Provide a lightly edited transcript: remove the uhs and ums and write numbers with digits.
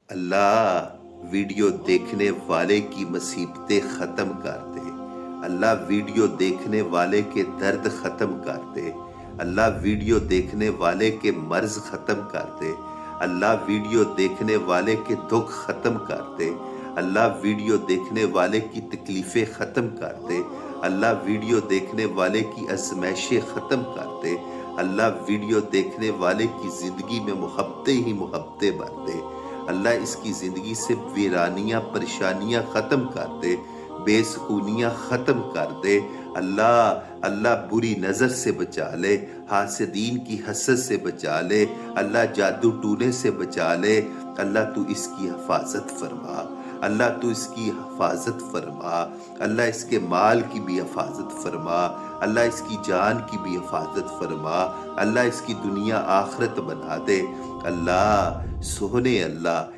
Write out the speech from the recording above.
اللہ video دیکھنے والے کی مصیبتیں ختم کر دے۔ اللہ ویڈیو دیکھنے والے کے درد ختم کر دے۔ اللہ ویڈیو دیکھنے والے کے مرض ختم کر دے۔ اللہ ویڈیو دیکھنے والے کے دکھ ختم کر دے۔ اللہ ویڈیو دیکھنے والے کی تکلیفیں ختم کر دے۔ اللہ ویڈیو دیکھنے والے کی ازمائشیں ختم کر دے۔ اللہ ویڈیو دیکھنے والے کی زندگی میں محبتیں ہی محبتیں بھر دے۔ اللہ اس کی زندگی سے ویرانیاں پریشانیاں ختم کر دے، بے سکونیاں ختم کر دے۔ اللہ بری نظر سے بچا لے، حاسدین کی حسد سے بچا لے، اللہ جادو ٹونے سے بچا لے۔ اللہ تو اس کی حفاظت فرما، اللہ تو اس کی حفاظت فرما، اللہ اس کے مال کی بھی حفاظت فرما، اللہ اس کی جان کی بھی حفاظت فرما، اللہ اس کی دنیا آخرت بنا دے۔ اللہ سونے اللہ